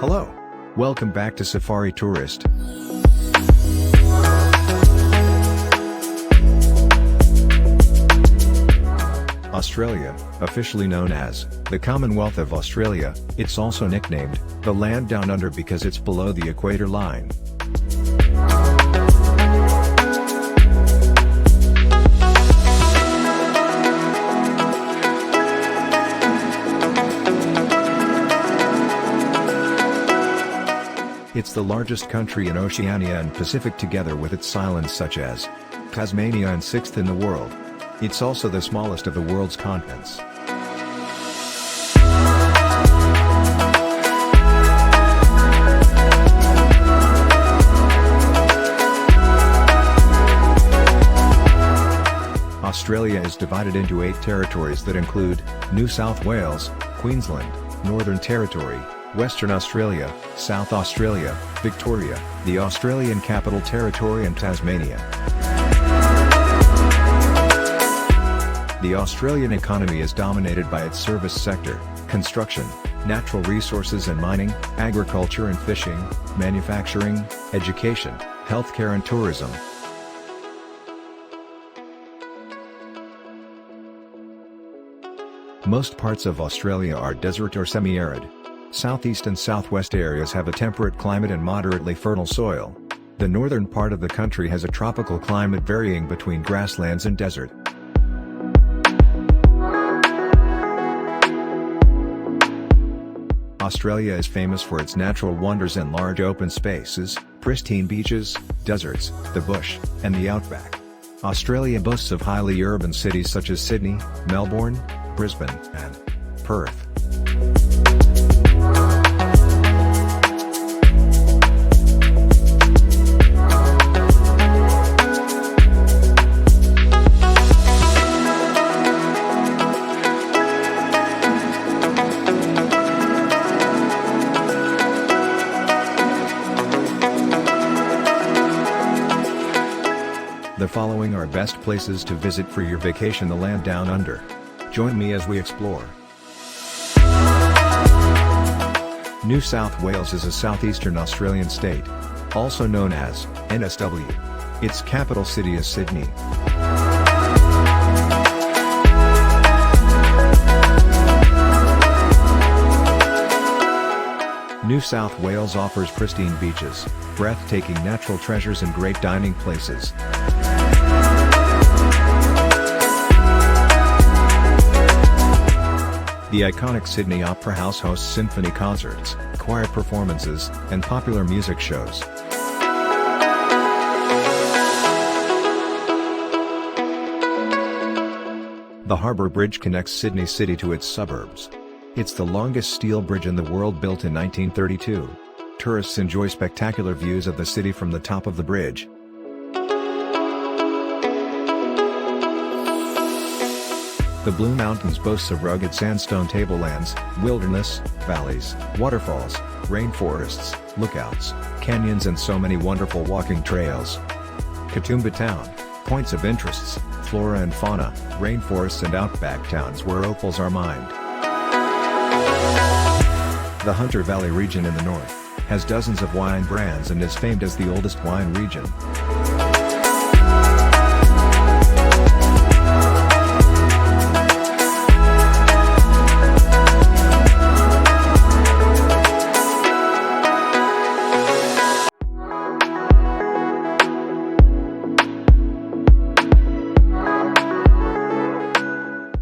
Hello. Welcome back to Safari Tourist. Australia, officially known as the Commonwealth of Australia, it's also nicknamed the Land Down Under because it's below the Equator line. It's the largest country in Oceania and Pacific together with its islands such as Tasmania and sixth in the world. It's also the smallest of the world's continents. Australia is divided into 8 territories that include New South Wales, Queensland, Northern Territory, Western Australia, South Australia, Victoria, the Australian Capital Territory and Tasmania. The Australian economy is dominated by its service sector, construction, natural resources and mining, agriculture and fishing, manufacturing, education, healthcare and tourism. Most parts of Australia are desert or semi-arid. Southeast and southwest areas have a temperate climate and moderately fertile soil. The northern part of the country has a tropical climate varying between grasslands and desert. Australia is famous for its natural wonders and large open spaces, pristine beaches, deserts, the bush, and the outback. Australia boasts of highly urban cities such as Sydney, Melbourne, Brisbane, and Perth. The following are best places to visit for your vacation the Land Down Under. Join me as we explore. New South Wales is a southeastern Australian state, also known as NSW. Its capital city is Sydney. New South Wales offers pristine beaches, breathtaking natural treasures and great dining places. The iconic Sydney Opera House hosts symphony concerts, choir performances, and popular music shows. The Harbour Bridge connects Sydney City to its suburbs. It's the longest steel bridge in the world, built in 1932. Tourists enjoy spectacular views of the city from the top of the bridge. The Blue Mountains boasts of rugged sandstone tablelands, wilderness, valleys, waterfalls, rainforests, lookouts, canyons and so many wonderful walking trails. Katoomba Town, points of interests, flora and fauna, rainforests and outback towns where opals are mined. The Hunter Valley region in the north has dozens of wine brands and is famed as the oldest wine region.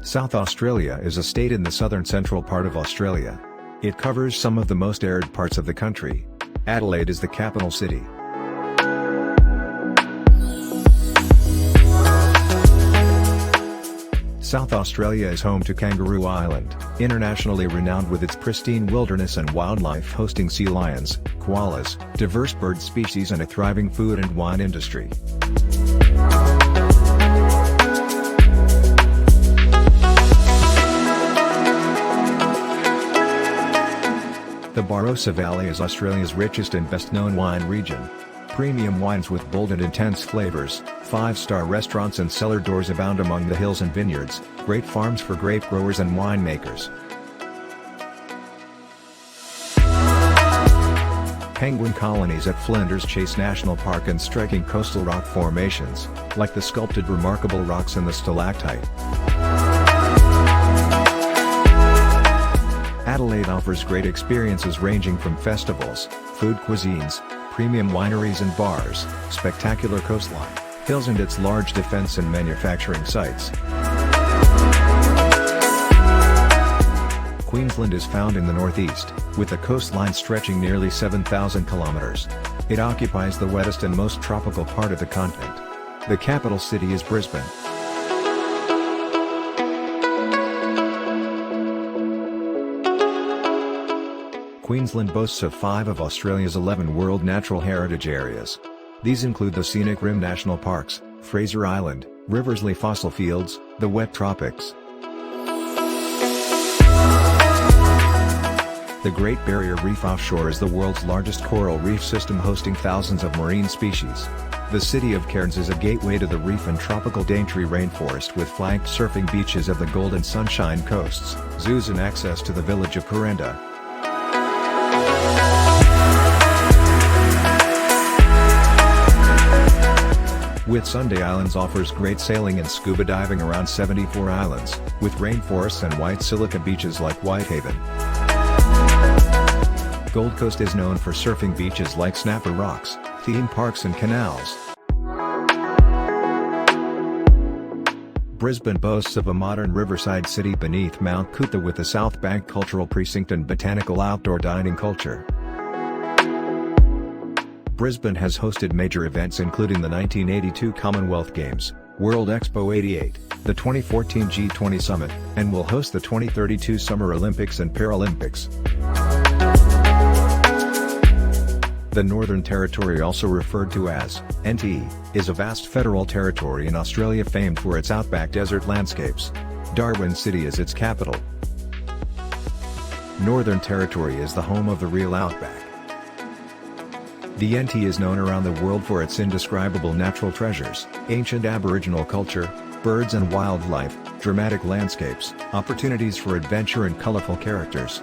South Australia is a state in the southern central part of Australia. It covers some of the most arid parts of the country. Adelaide is the capital city. South Australia is home to Kangaroo Island, internationally renowned with its pristine wilderness and wildlife hosting sea lions, koalas, diverse bird species and a thriving food and wine industry. The Barossa Valley is Australia's richest and best-known wine region. Premium wines with bold and intense flavors, 5-star restaurants and cellar doors abound among the hills and vineyards, great farms for grape growers and winemakers. Penguin colonies at Flinders Chase National Park and striking coastal rock formations, like the sculpted remarkable rocks in the stalactite. Adelaide offers great experiences ranging from festivals, food cuisines, premium wineries and bars, spectacular coastline, hills and its large defence and manufacturing sites. Queensland is found in the northeast, with a coastline stretching nearly 7,000 kilometres. It occupies the wettest and most tropical part of the continent. The capital city is Brisbane. Queensland boasts of 5 of Australia's 11 World Natural Heritage Areas. These include the Scenic Rim National Parks, Fraser Island, Riversley Fossil Fields, the Wet Tropics. The Great Barrier Reef offshore is the world's largest coral reef system, hosting thousands of marine species. The city of Cairns is a gateway to the reef and tropical Daintree rainforest, with flanked surfing beaches of the Gold and Sunshine coasts, zoos and access to the village of Corinda. Whitsunday Islands offers great sailing and scuba diving around 74 islands, with rainforests and white silica beaches like Whitehaven. Gold Coast is known for surfing beaches like Snapper Rocks, theme parks and canals. Brisbane boasts of a modern riverside city beneath Mount Coot-tha with the South Bank Cultural Precinct and botanical outdoor dining culture. Brisbane has hosted major events including the 1982 Commonwealth Games, World Expo 88, the 2014 G20 Summit, and will host the 2032 Summer Olympics and Paralympics. The Northern Territory, also referred to as NT, is a vast federal territory in Australia famed for its outback desert landscapes. Darwin City is its capital. Northern Territory is the home of the real outback. The NT is known around the world for its indescribable natural treasures, ancient Aboriginal culture, birds and wildlife, dramatic landscapes, opportunities for adventure and colourful characters.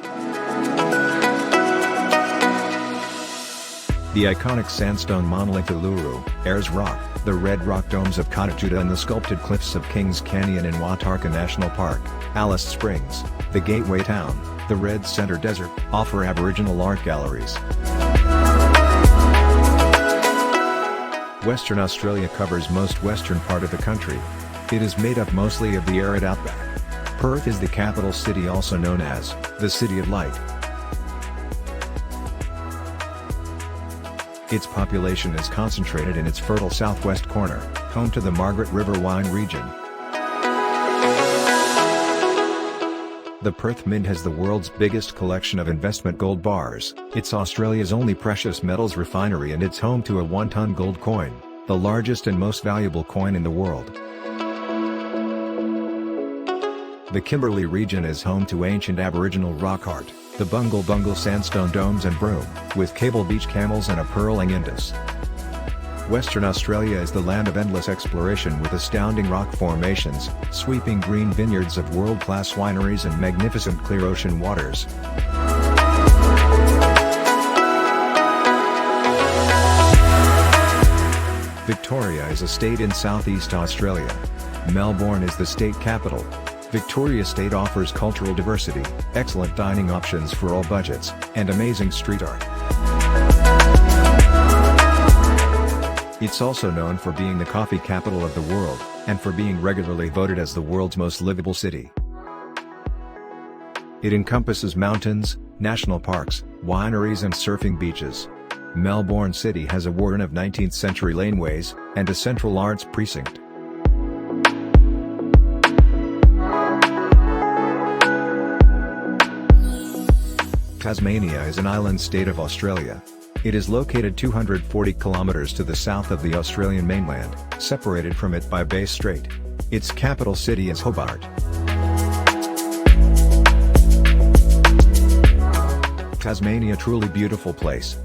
The iconic sandstone monolith Uluru, Ayers Rock, the red rock domes of Cotajuda and the sculpted cliffs of Kings Canyon in Watarka National Park, Alice Springs, the Gateway Town, the Red Centre Desert, offer Aboriginal art galleries. Western Australia covers most western part of the country. It is made up mostly of the arid outback. Perth is the capital city, also known as the City of Light. Its population is concentrated in its fertile southwest corner, home to the Margaret River wine region. The Perth Mint has the world's biggest collection of investment gold bars. It's Australia's only precious metals refinery, and it's home to a 1-ton gold coin, the largest and most valuable coin in the world. The Kimberley region is home to ancient Aboriginal rock art, the Bungle Bungle sandstone domes and Broome, with Cable Beach camels and a purling Indus. Western Australia is the land of endless exploration, with astounding rock formations, sweeping green vineyards of world-class wineries and magnificent clear ocean waters. Victoria is a state in southeast Australia. Melbourne is the state capital. Victoria State offers cultural diversity, excellent dining options for all budgets, and amazing street art. It's also known for being the coffee capital of the world, and for being regularly voted as the world's most livable city. It encompasses mountains, national parks, wineries and surfing beaches. Melbourne City has a warden of 19th century laneways, and a central arts precinct. Tasmania is an island state of Australia. It is located 240 kilometers to the south of the Australian mainland, separated from it by Bass Strait. Its capital city is Hobart. Tasmania, truly beautiful place.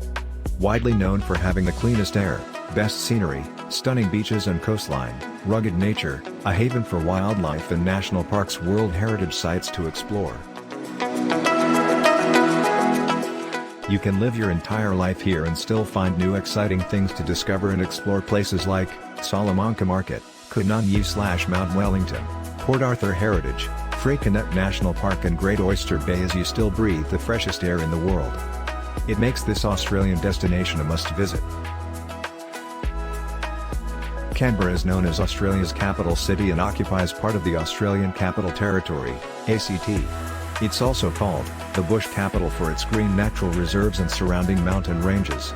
Widely known for having the cleanest air, best scenery, stunning beaches and coastline, rugged nature, a haven for wildlife and national parks, World Heritage Sites to explore. You can live your entire life here and still find new exciting things to discover and explore places like Salamanca Market, Kununyu/Mount Wellington, Port Arthur Heritage, Freycinet National Park and Great Oyster Bay as you still breathe the freshest air in the world. It makes this Australian destination a must-visit. Canberra is known as Australia's capital city and occupies part of the Australian Capital Territory, ACT. It's also called the Bush Capital for its green natural reserves and surrounding mountain ranges.